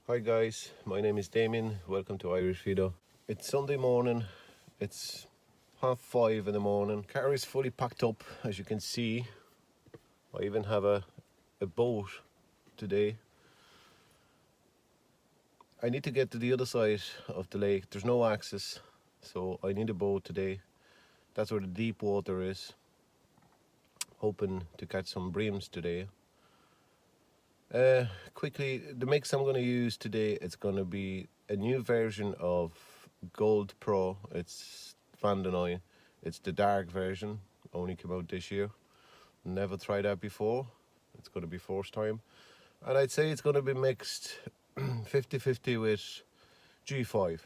Hi guys, my name is Damien. Welcome to Irish Fido. It's Sunday morning. It's 5:30 in the morning. Car is fully packed up, as you can see. I even have a boat today. I need to get to the other side of the lake. There's no access, so I need a boat today. That's where the deep water is. Hoping to catch some breams today. Quickly, the mix I'm going to use today, it's going to be a new version of Gold Pro. It's Van den Oye. It's the dark version, only came out this year. Never tried that before. It's going to be first time. And I'd say it's going to be mixed 50-50 with G5.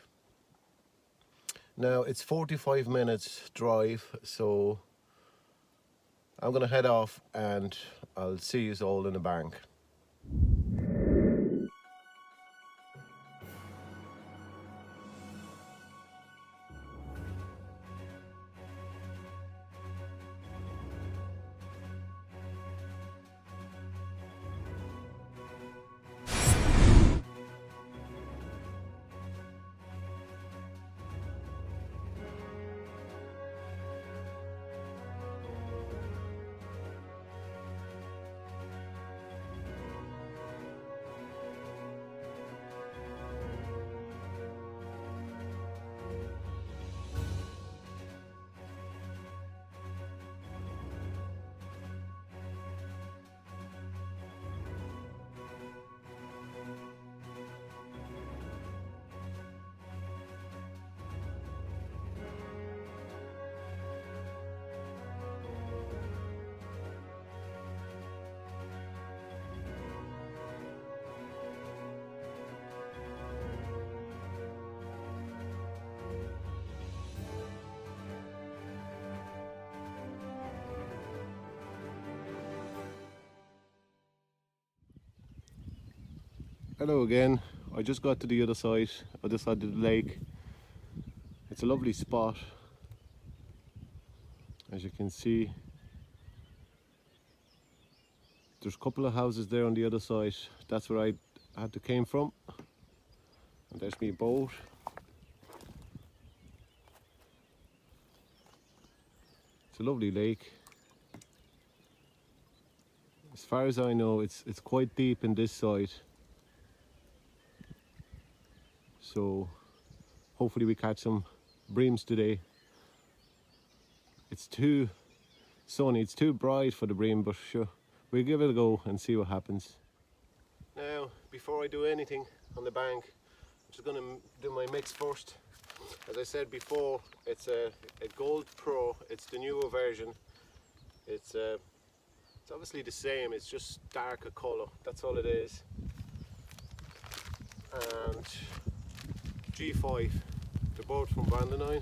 Now, it's 45 minutes drive, so I'm going to head off and I'll see you all in the bank. Hello again. I just got to the other side of the lake. It's a lovely spot, as you can see. There's a couple of houses there on the other side. That's where I had to came from. And there's my boat. It's a lovely lake. As far as I know, it's quite deep in this side. So hopefully we catch some breams today. It's too sunny, it's too bright for the bream, but sure, we'll give it a go and see what happens. Now, before I do anything on the bank, I'm just gonna do my mix first. As I said before, it's a Gold Pro. It's the newer version. It's obviously the same, it's just darker colour, that's all it is. And G5, they're both from Van den Oye.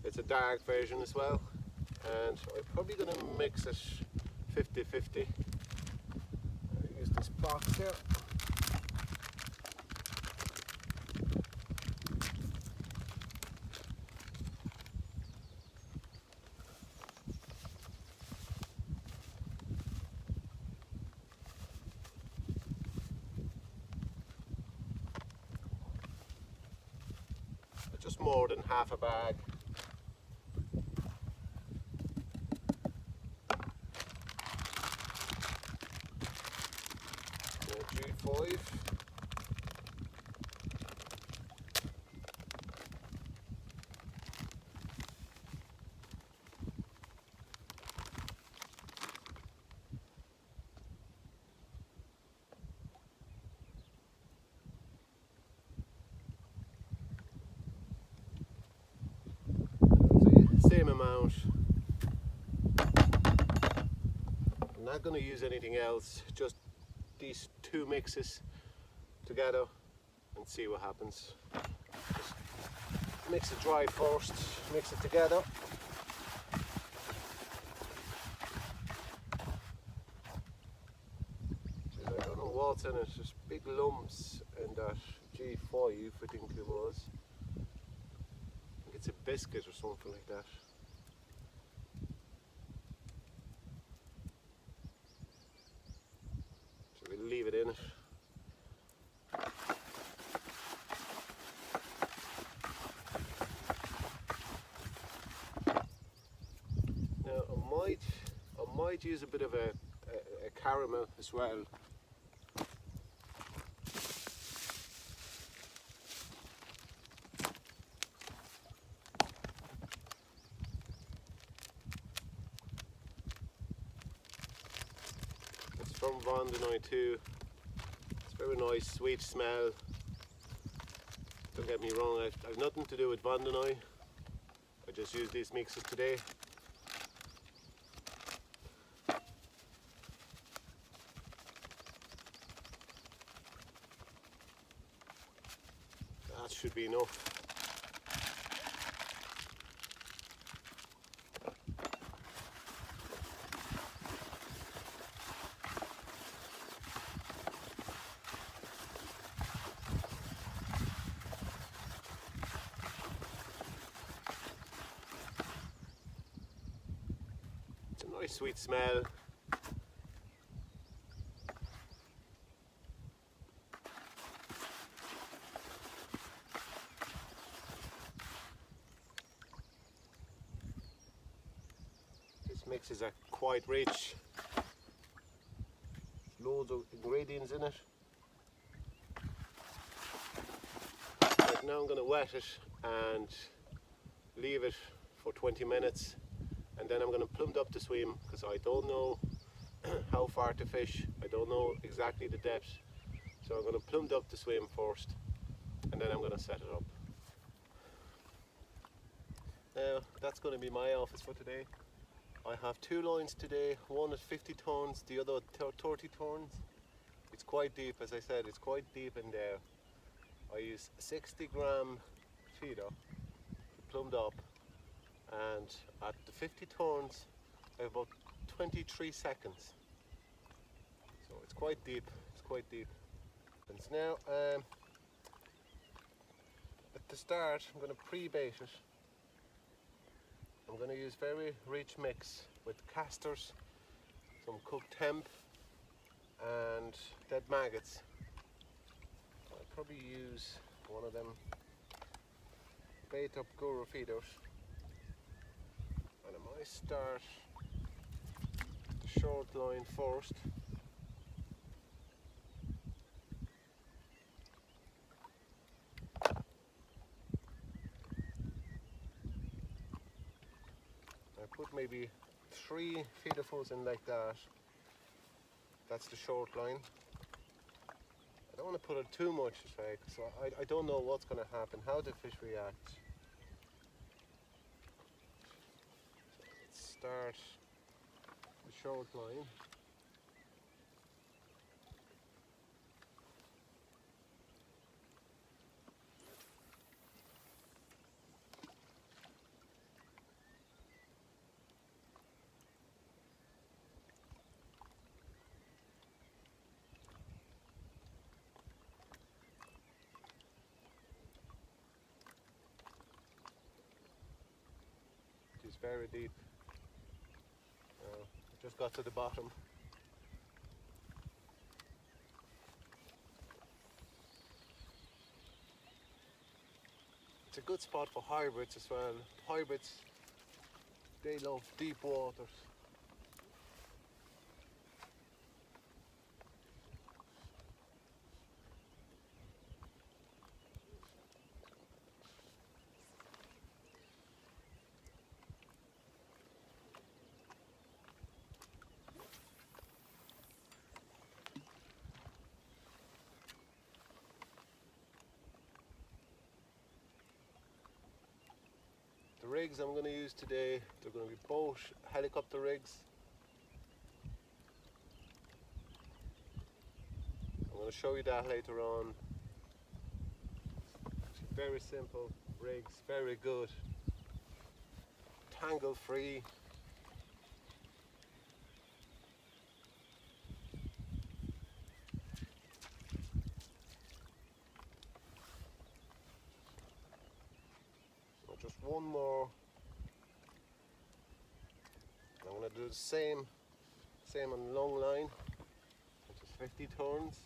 It's a dark version as well, and I'm probably going to mix it 50-50. Use this box here. Just more than half a bag. G5. Same amount. I'm not going to use anything else, just these two mixes together and see what happens. Just mix it dry first, mix it together. I don't know what's in it, there's big lumps in that G5, I think it was. I think it's a biscuit or something like that. So we'll leave it in it. might use a bit of a caramel as well. It's from Vandenoy too. It's very nice, sweet smell. Don't get me wrong, I've nothing to do with Vandenoy. I just use these mixes today. That should be enough. It's a nice sweet smell. This mix is quite rich. Loads of ingredients in it. Right, now I'm going to wet it and leave it for 20 minutes, and then I'm going to plumb up the swim because I don't know how far to fish. I don't know exactly the depth, so I'm going to plumb up the swim first, and then I'm going to set it up. Now that's going to be my office for today. I have two lines today, one at 50 tons, the other at 30 tons. It's quite deep, as I said, it's quite deep in there. I use a 60-gram feeder, plumbed up, and at the 50 tons I have about 23 seconds. So it's quite deep, it's quite deep. And now, at the start, I'm going to pre-bait it. I'm going to use very rich mix with casters, some cooked hemp and dead maggots. I'll probably use one of them bait up guru feeders, and I might start the short line first. Put maybe 3 feederfuls in like that. That's the short line. I don't want to put it too much, so I don't know what's going to happen, how the fish react. So let's start the short line. It's very deep. Just got to the bottom. It's a good spot for hybrids as well. Hybrids, they love deep waters. The rigs I'm going to use today, they're going to be boat helicopter rigs. I'm going to show you that later on. Very simple rigs, very good, tangle free. So just one more. I'm going to do the same on long line, which is 50 turns.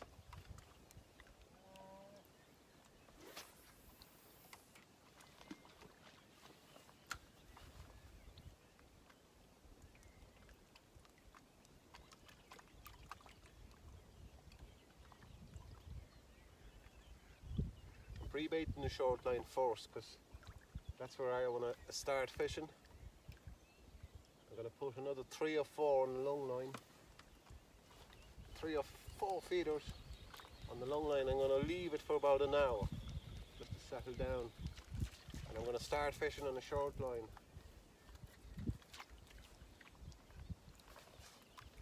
pre-baiting the short line first because that's where I want to start fishing. I'm going to put another 3 or 4 on the long line, 3 or 4 feeders on the long line. I'm going to leave it for about an hour just to settle down, and I'm going to start fishing on a short line.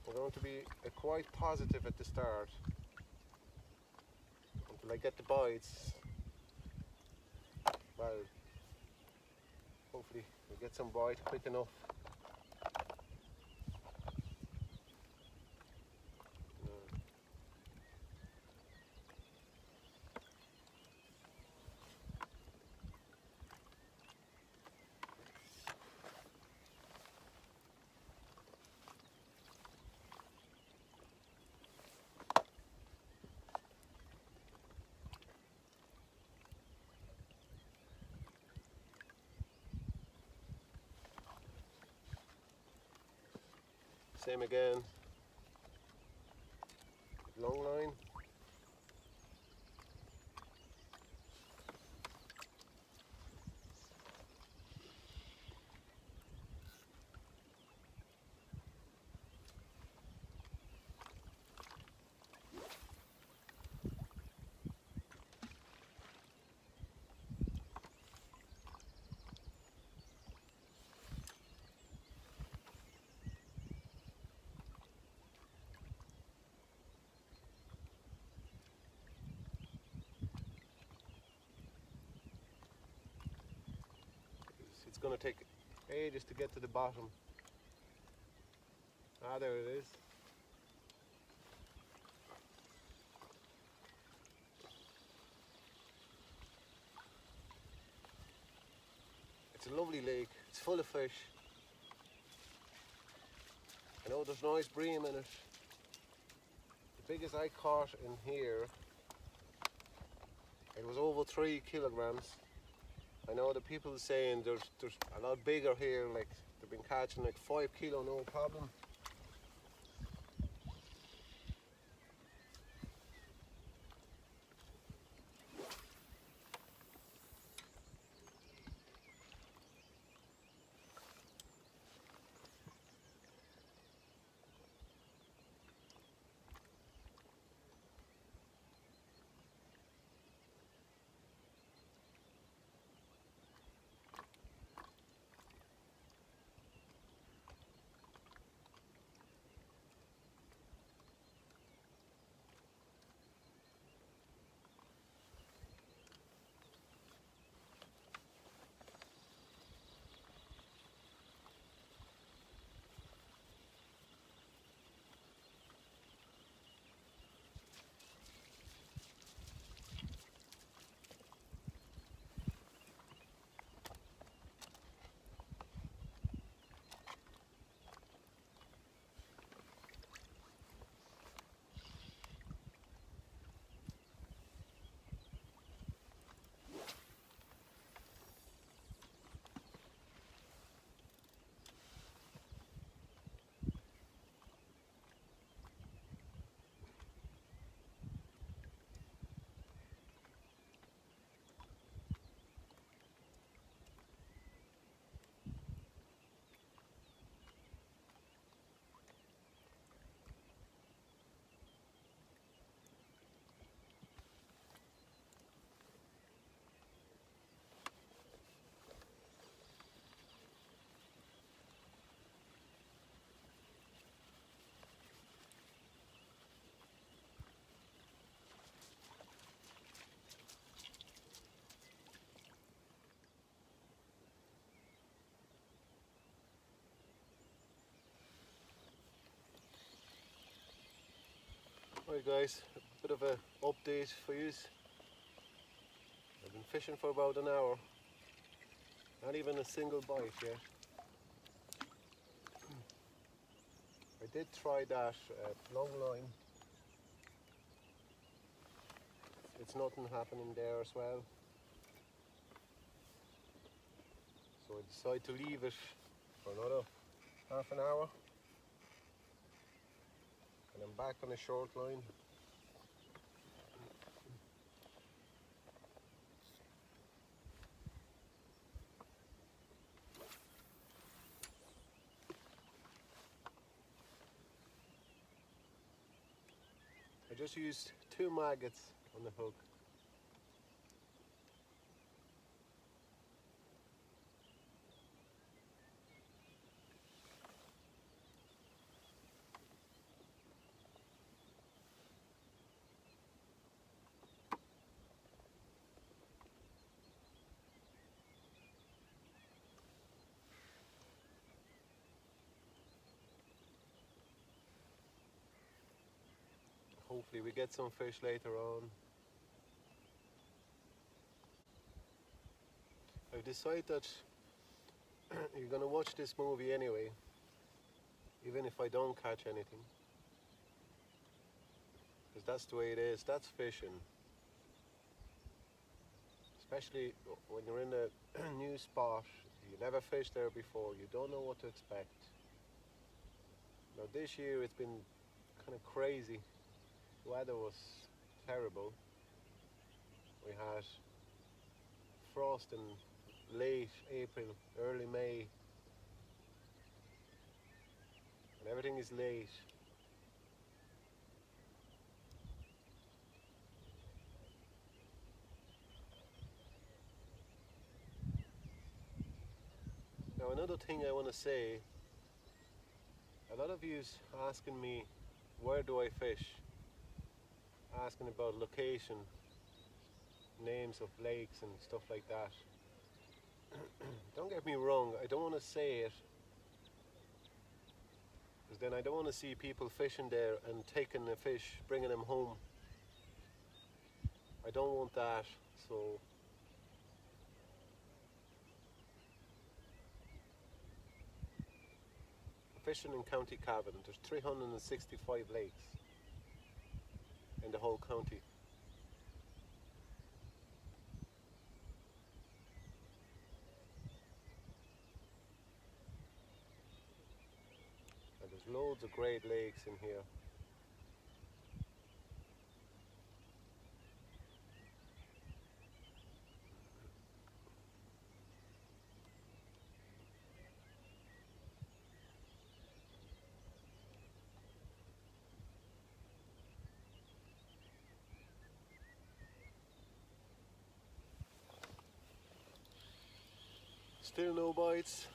I'm going to be quite positive at the start until I get the bites. Well, hopefully we'll get some bite quick enough. Same again, long line. It's going to take ages to get to the bottom. Ah, there it is. It's a lovely lake. It's full of fish. I know there's nice bream in it. The biggest I caught in here, it was over 3 kilograms. I know the people saying there's a lot bigger here, like they've been catching like 5 kilo, no problem. Right guys, a bit of an update for you. I've been fishing for about an hour. Not even a single bite yet. I did try that long line. It's nothing happening there as well. So I decided to leave it for another half an hour. And I'm back on a short line. just used 2 maggots on the hook. Hopefully we get some fish later on. I've decided that you're gonna watch this movie anyway, even if I don't catch anything. Because that's the way it is, that's fishing. Especially when you're in a new spot, you never fished there before, you don't know what to expect. Now this year it's been kind of crazy. The weather was terrible. We had frost in late April, early May, and everything is late. Now another thing I want to say, a lot of yous asking me where do I fish, asking about location, names of lakes and stuff like that. Don't get me wrong, I don't want to say it, because then I don't want to see people fishing there and taking the fish, bringing them home. I don't want that, so fishing in County Cavan, there's 365 lakes in the whole county. And there's loads of great lakes in here. Still no bites.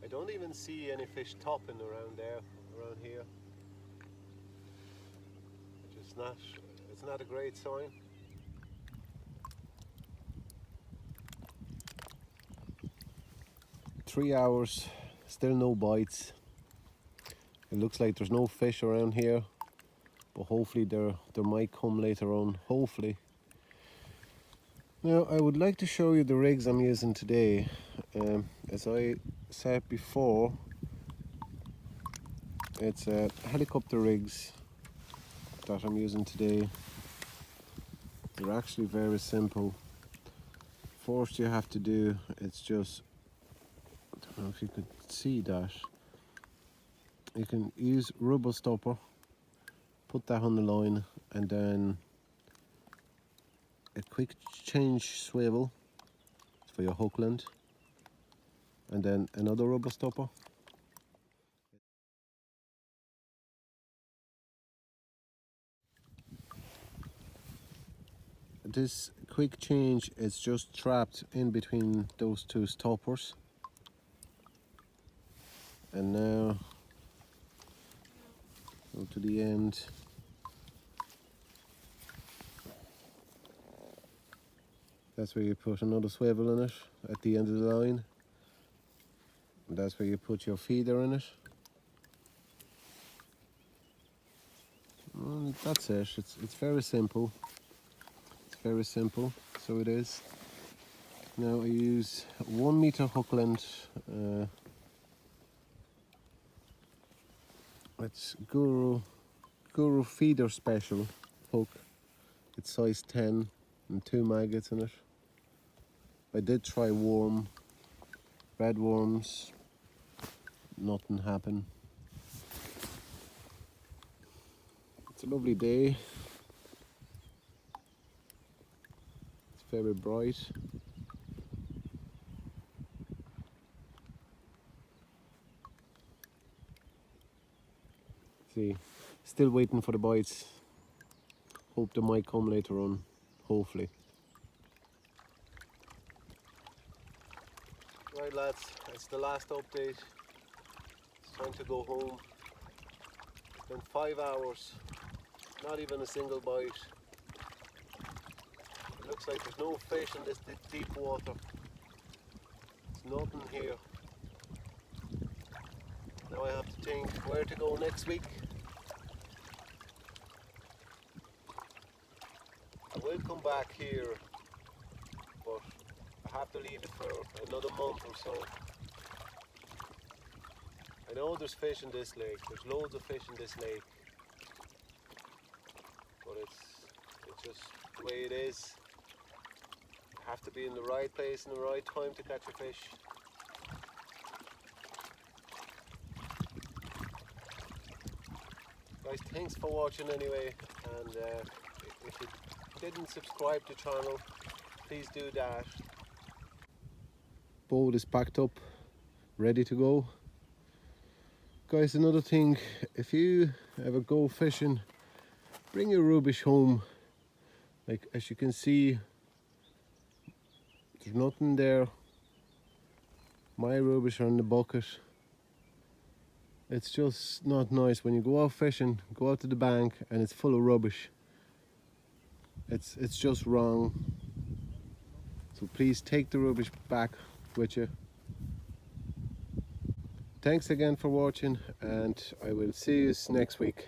I don't even see any fish topping around there, around here. It's not a great sign. Three hours, still no bites. It looks like there's no fish around here, but hopefully there might come later on, hopefully. Now I would like to show you the rigs I'm using today. As I said before, it's helicopter rigs that I'm using today. They're actually very simple. First you have to do, it's just, I don't know if you could see that. You can use rubber stopper, put that on the line, and then a quick change swivel for your hookland, and then another rubber stopper. This quick change is just trapped in between those two stoppers. And now go to the end, That's where you put another swivel in it at the end of the line. And that's where you put your feeder in it. And that's it. It's very simple. It's very simple. So it is. Now I use 1 meter hook length. It's Guru Feeder Special hook. It's size 10 and 2 maggots in it. I did try worm, red worms, nothing happened. It's a lovely day. It's very bright. See, still waiting for the bites. Hope they might come later on, hopefully. Right lads, it's the last update. It's time to go home. It's been 5 hours, not even a single bite. It looks like there's no fish in this deep water. There's nothing here. Now I have to think where to go next week. I will come back here, but I have to leave it for another month or so. I know there's fish in this lake, there's loads of fish in this lake, but it's just the way it is. You have to be in the right place in the right time to catch a fish. Guys, thanks for watching anyway, and if you didn't subscribe to the channel, please do that. Boat is packed up, ready to go. Guys, another thing, if you ever go fishing, bring your rubbish home. Like, as you can see, there's nothing there. My rubbish are in the bucket. It's just not nice when you go out fishing, go out to the bank and it's full of rubbish. It's just wrong. So please take the rubbish back with you. Thanks again for watching, and I will see you next week.